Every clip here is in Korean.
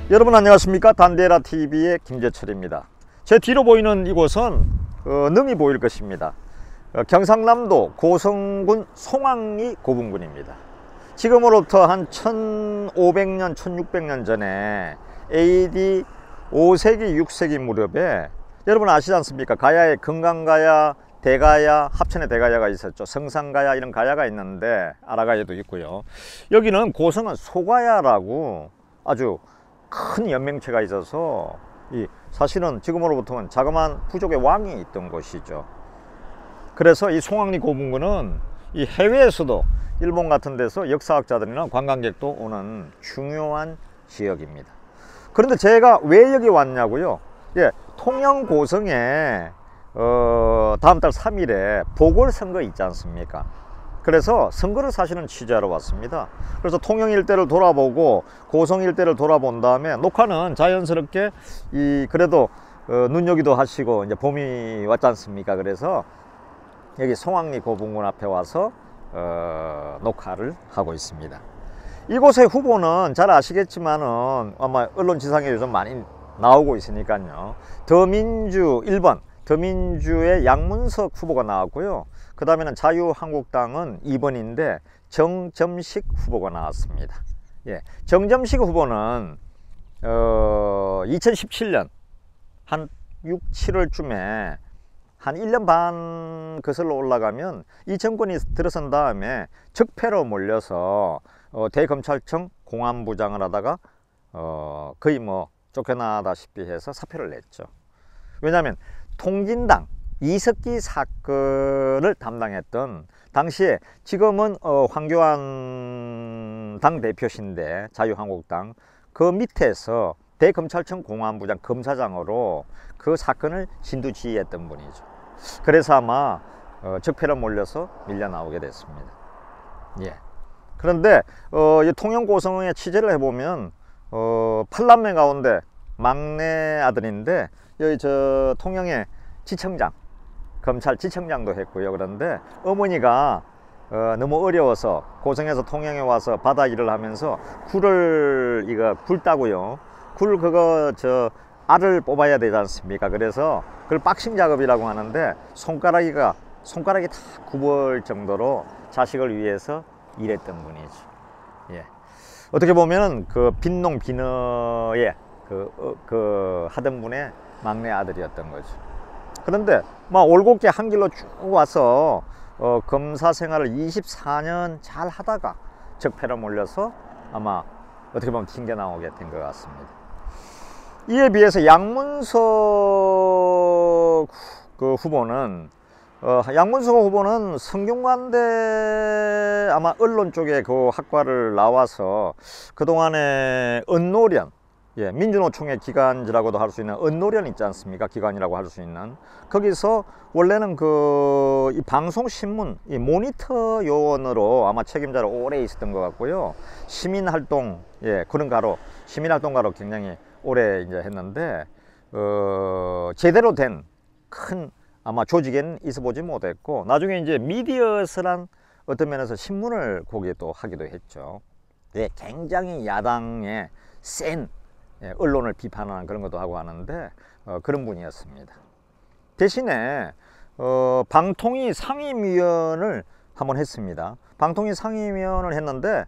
여러분 안녕하십니까? 단데라TV의 김재철입니다. 제 뒤로 보이는 이곳은 능이 보일 것입니다. 경상남도 고성군 송악리 고분군입니다. 지금으로부터 한 1500년, 1600년 전에 AD 5세기, 6세기 무렵에 여러분 아시지 않습니까? 가야에 금강가야, 대가야, 합천에 대가야가 있었죠. 성산가야 이런 가야가 있는데 아라가야도 있고요. 여기는 고성은 소가야라고 아주 큰 연맹체가 있어서 사실은 지금으로부터는 자그마한 부족의 왕이 있던 곳이죠. 그래서 이 송악리 고분군은 이 해외에서도 일본 같은 데서 역사학자들이나 관광객도 오는 중요한 지역입니다. 그런데 제가 왜 여기 왔냐고요? 통영 고성에 다음 달 3일에 보궐선거 있지 않습니까? 그래서 선거를 사실은 취재하러 왔습니다. 그래서 통영 일대를 돌아보고 고성 일대를 돌아본 다음에 녹화는 자연스럽게 그래도 눈여기도 하시고 이제 봄이 왔지 않습니까? 그래서 여기 송악리 고분군 앞에 와서 녹화를 하고 있습니다. 이곳의 후보는 잘 아시겠지만은 아마 언론 지상에 요즘 많이 나오고 있으니까요. 더민주 1번 더민주의 양문석 후보가 나왔고요. 그 다음에는 자유한국당은 2번인데 정점식 후보가 나왔습니다. 정점식 후보는 2017년 한 6, 7월쯤에 한 1년 반 거슬러 올라가면 이 정권이 들어선 다음에 적폐로 몰려서 대검찰청 공안부장을 하다가 거의 뭐 쫓겨나다시피 해서 사표를 냈죠. 왜냐하면 통진당 이석기 사건을 담당했던 당시에 지금은 황교안 당대표신데 자유한국당 그 밑에서 대검찰청 공안부장 검사장으로 그 사건을 진두지휘했던 분이죠. 그래서 아마 적폐로 몰려서 밀려나오게 됐습니다. 그런데 통영 고성에 취재를 해보면 8남매 가운데 막내 아들인데 여기 저 통영에 지청장, 검찰 지청장도 했고요. 그런데 어머니가 너무 어려워서 고성에서 통영에 와서 바다 일을 하면서 굴 따고요. 굴 알을 뽑아야 되지 않습니까? 그래서 그걸 박싱 작업이라고 하는데 손가락이 다 굽을 정도로 자식을 위해서 일했던 분이죠. 어떻게 보면 그 빈농 빈어에 하던 분의 막내 아들이었던 거죠. 그런데 올곧게 한 길로 쭉 와서 검사 생활을 24년 잘 하다가 적폐로 몰려서 아마 어떻게 보면 튕겨 나오게 된 것 같습니다. 이에 비해서 양문석 후보는 성균관대 아마 언론 쪽에 그 학과를 나와서 그동안에 언노련, 민주노총의 기관지라고도 할 수 있는 언노련 있지 않습니까? 기관이라고 할 수 있는 거기서 원래는 이 방송신문 모니터 요원으로 아마 책임자로 오래 있었던 것 같고요. 시민활동 시민활동가로 굉장히 오래 이제 했는데 제대로 된 큰 아마 조직에는 있어보지 못했고 나중에 이제 미디어스란 어떤 면에서 신문을 거기에 또 하기도 했죠. 굉장히 야당의 센 언론을 비판하는 그런 것도 하고 하는데 그런 분이었습니다. 대신에 방통위 상임위원을 한번 했습니다. 방통위 상임위원을 했는데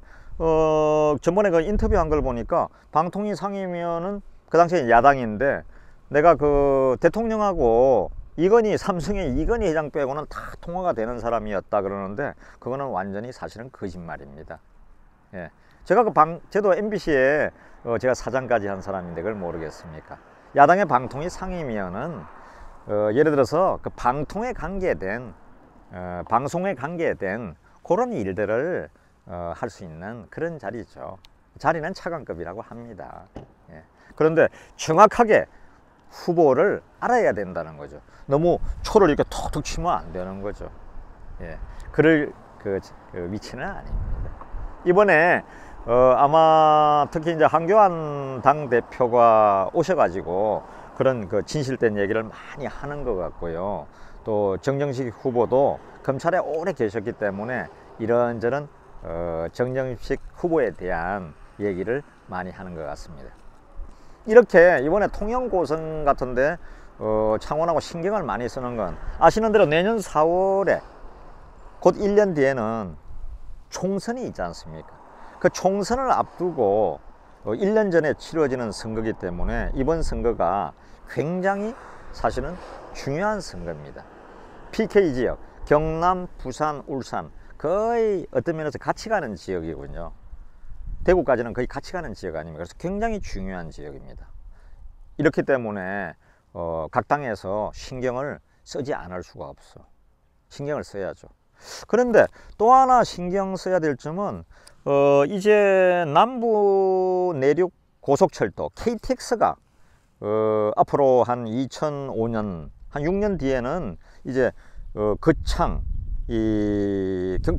전번에 그 인터뷰한 걸 보니까 방통위 상임위원은 그 당시에 야당인데 내가 대통령하고 삼성의 이건희 회장 빼고는 다 통화가 되는 사람이었다 그러는데 그거는 완전히 사실은 거짓말입니다. 저도 MBC에 제가 사장까지 한 사람인데 그걸 모르겠습니까? 야당의 방통위 상임위원은 예를 들어서 그 방송에 관계된 그런 일들을 할 수 있는 그런 자리죠. 자리는 차관급이라고 합니다. 그런데 정확하게 후보를 알아야 된다는 거죠. 너무 초를 이렇게 톡톡 치면 안 되는 거죠. 그럴 위치는 아닙니다. 이번에 아마 특히 이제 황교안 당대표가 오셔가지고 그런 진실된 얘기를 많이 하는 것 같고요. 또 정정식 후보도 검찰에 오래 계셨기 때문에 이런저런 정정식 후보에 대한 얘기를 많이 하는 것 같습니다. 이렇게 이번에 통영 고성 같은데 창원하고 신경을 많이 쓰는 건 아시는 대로 내년 4월에 곧 1년 뒤에는 총선이 있지 않습니까? 그 총선을 앞두고 1년 전에 치러지는 선거이기 때문에 이번 선거가 굉장히 사실은 중요한 선거입니다. PK 지역, 경남, 부산, 울산 거의 어떤 면에서 같이 가는 지역이군요. 대구까지는 거의 같이 가는 지역 아닙니까? 그래서 굉장히 중요한 지역입니다. 이렇기 때문에 각 당에서 신경을 쓰지 않을 수가 없어. 신경을 써야죠. 그런데 또 하나 신경 써야 될 점은 이제 남부 내륙 고속철도 KTX가 앞으로 한 2005년 한 6년 뒤에는 이제 거창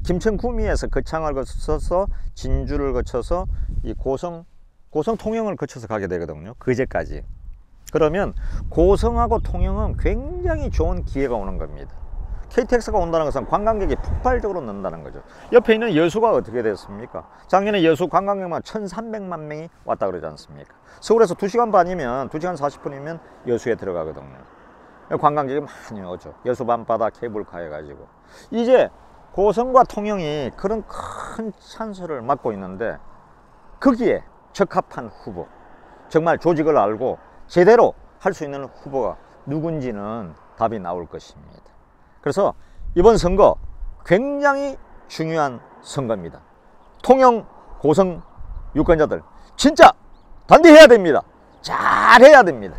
김천 구미에서 거창을 거쳐서 진주를 거쳐서 이 고성 통영을 거쳐서 가게 되거든요. 그제까지. 그러면 고성하고 통영은 굉장히 좋은 기회가 오는 겁니다. KTX가 온다는 것은 관광객이 폭발적으로 는다는 거죠. 옆에 있는 여수가 어떻게 됐습니까? 작년에 여수 관광객만 1300만 명이 왔다 그러지 않습니까? 서울에서 2시간 반이면 2시간 40분이면 여수에 들어가거든요. 관광객이 많이 오죠. 여수 밤바다 케이블카 해가지고. 이제 고성과 통영이 그런 큰 찬스를 맡고 있는데 거기에 적합한 후보, 정말 조직을 알고 제대로 할 수 있는 후보가 누군지는 답이 나올 것입니다. 그래서 이번 선거 굉장히 중요한 선거입니다. 통영, 고성 유권자들 진짜 단디해야 됩니다. 잘해야 됩니다.